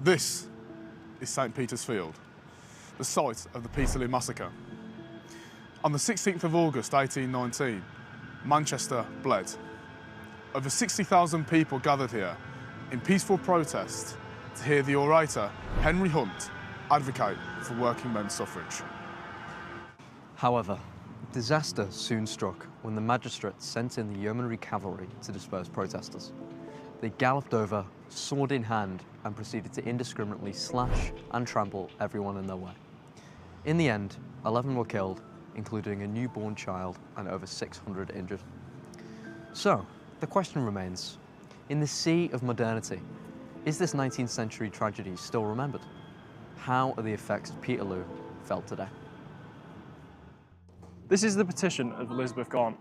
This is St Peter's Field, the site of the Peterloo massacre. On the 16th of August 1819, Manchester bled. Over 60,000 people gathered here in peaceful protest to hear the orator Henry Hunt advocate for working men's suffrage. However, disaster soon struck when the magistrates sent in the yeomanry cavalry to disperse protesters. They galloped over, sword in hand, and proceeded to indiscriminately slash and trample everyone in their way. In the end, 11 were killed, including a newborn child, and over 600 injured. So, the question remains, in the sea of modernity, is this 19th century tragedy still remembered? How are the effects of Peterloo felt today? This is the petition of Elizabeth Gaunt,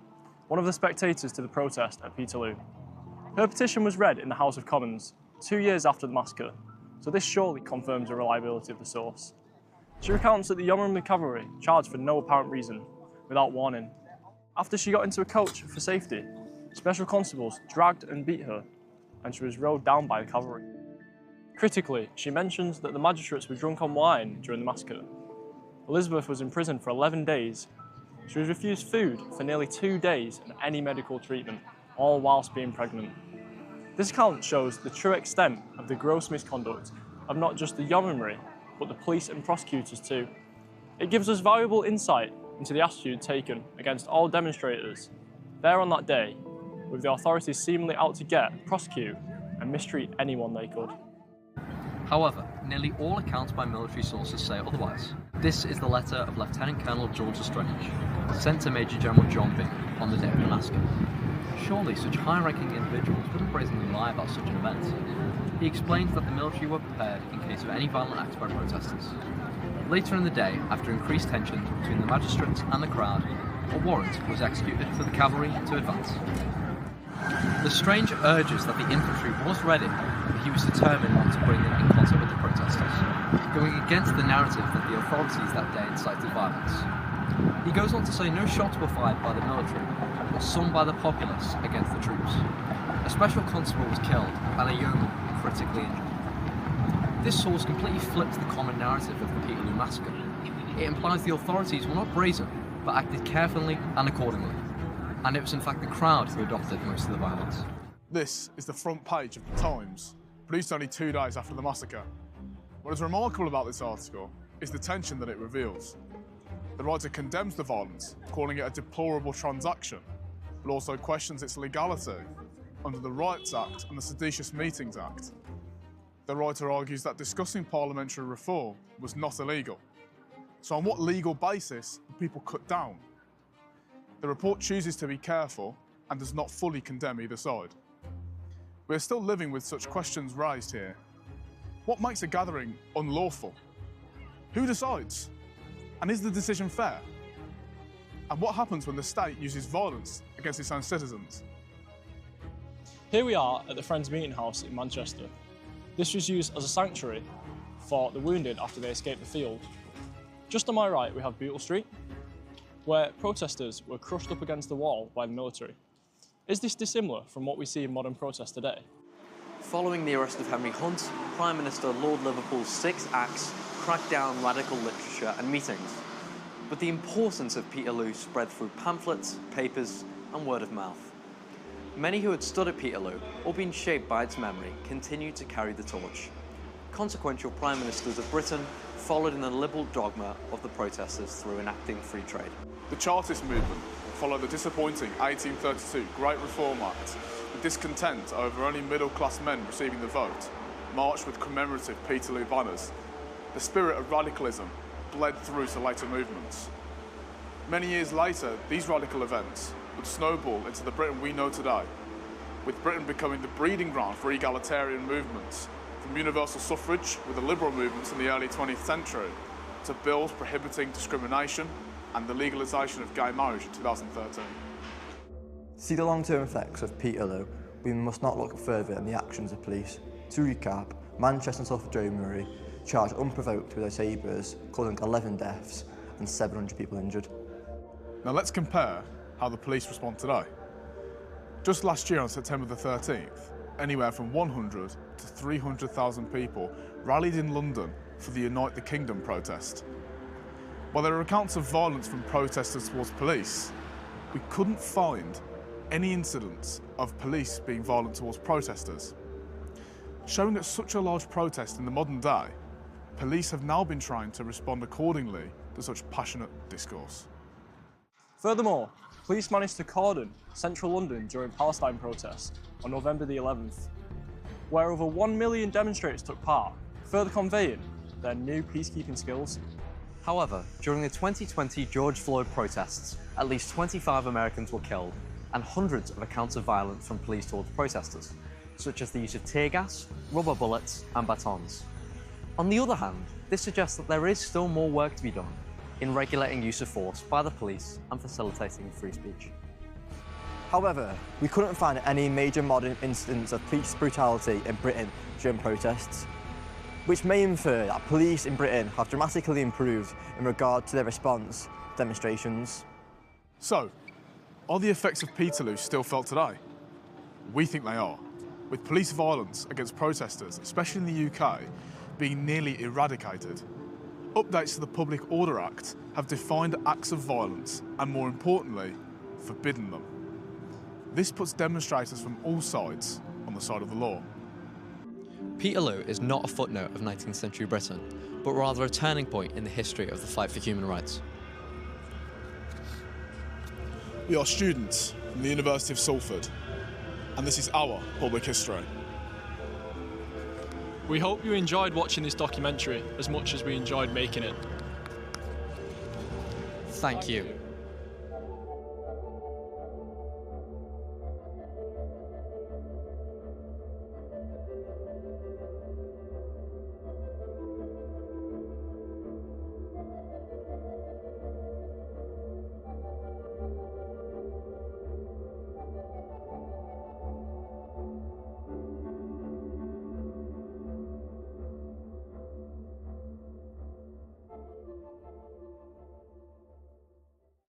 one of the spectators to the protest at Peterloo. Her petition was read in the House of Commons 2 years after the massacre, so this surely confirms the reliability of the source. She recounts that the yeomanry cavalry charged for no apparent reason, without warning. After she got into a coach for safety, special constables dragged and beat her, and she was rowed down by the cavalry. Critically, she mentions that the magistrates were drunk on wine during the massacre. Elizabeth was imprisoned for 11 days. She was refused food for nearly 2 days and any medical treatment, all whilst being pregnant. This account shows the true extent of the gross misconduct of not just the yeomanry, but the police and prosecutors too. It gives us valuable insight into the attitude taken against all demonstrators there on that day, with the authorities seemingly out to get, prosecute, and mistreat anyone they could. However, nearly all accounts by military sources say otherwise. This is the letter of Lieutenant Colonel George Strange, sent to Major General John Byng on the day of the massacre. Surely such high-ranking individuals wouldn't brazenly lie about such an event. He explains that the military were prepared in case of any violent acts by protesters. Later in the day, after increased tension between the magistrates and the crowd, a warrant was executed for the cavalry to advance. Lestrange urges that the infantry was ready, but he was determined not to bring them in concert with the protesters, going against the narrative that the authorities that day incited violence. He goes on to say no shots were fired by the military, but some by the populace against the troops. A special constable was killed, and a yeoman critically injured. This source completely flips the common narrative of the Peterloo massacre. It implies the authorities were not brazen, but acted carefully and accordingly. And it was in fact the crowd who adopted most of the violence. This is the front page of the Times, produced only 2 days after the massacre. What is remarkable about this article is the tension that it reveals. The writer condemns the violence, calling it a deplorable transaction, but also questions its legality under the Rights Act and the Seditious Meetings Act. The writer argues that discussing parliamentary reform was not illegal. So on what legal basis were people cut down? The report chooses to be careful and does not fully condemn either side. We are still living with such questions raised here. What makes a gathering unlawful? Who decides? And is the decision fair? And what happens when the state uses violence against its own citizens? Here we are at the Friends Meeting House in Manchester. This was used as a sanctuary for the wounded after they escaped the field. Just on my right we have Bootle Street, where protesters were crushed up against the wall by the military. Is this dissimilar from what we see in modern protests today? Following the arrest of Henry Hunt, Prime Minister Lord Liverpool's 6 acts cracked down radical literature and meetings. But the importance of Peterloo spread through pamphlets, papers, and word of mouth. Many who had stood at Peterloo, or been shaped by its memory, continued to carry the torch. Consequential Prime Ministers of Britain followed in the liberal dogma of the protesters through enacting free trade. The Chartist movement followed the disappointing 1832 Great Reform Act, with discontent over only middle-class men receiving the vote, marched with commemorative Peterloo banners. The spirit of radicalism bled through to later movements. Many years later, these radical events would snowball into the Britain we know today, with Britain becoming the breeding ground for egalitarian movements, from universal suffrage with the liberal movements in the early 20th century, to bills prohibiting discrimination and the legalisation of gay marriage in 2013. To see the long-term effects of Peterloo, we must not look further than the actions of police. To recap, Manchester and Salford Yeomanry charged unprovoked with their sabres, causing 11 deaths and 700 people injured. Now let's compare how the police respond today. Just last year on September the 13th, anywhere from 100 to 300,000 people rallied in London for the Unite the Kingdom protest. While there are accounts of violence from protesters towards police, we couldn't find any incidents of police being violent towards protesters. Showing that such a large protest in the modern day, police have now been trying to respond accordingly to such passionate discourse. Furthermore, police managed to cordon central London during Palestine protests on November the 11th, where over 1 million demonstrators took part, further conveying their new peacekeeping skills. However, during the 2020 George Floyd protests, at least 25 Americans were killed, and hundreds of accounts of violence from police towards protesters, such as the use of tear gas, rubber bullets, and batons. On the other hand, this suggests that there is still more work to be done in regulating use of force by the police and facilitating free speech. However, we couldn't find any major modern incidents of police brutality in Britain during protests, which may infer that police in Britain have dramatically improved in regard to their response to demonstrations. So, are the effects of Peterloo still felt today? We think they are, with police violence against protesters, especially in the UK, being nearly eradicated. Updates to the Public Order Act have defined acts of violence and, more importantly, forbidden them. This puts demonstrators from all sides on the side of the law. Peterloo is not a footnote of 19th century Britain, but rather a turning point in the history of the fight for human rights. We are students from the University of Salford, and this is our public history. We hope you enjoyed watching this documentary as much as we enjoyed making it. Thank you.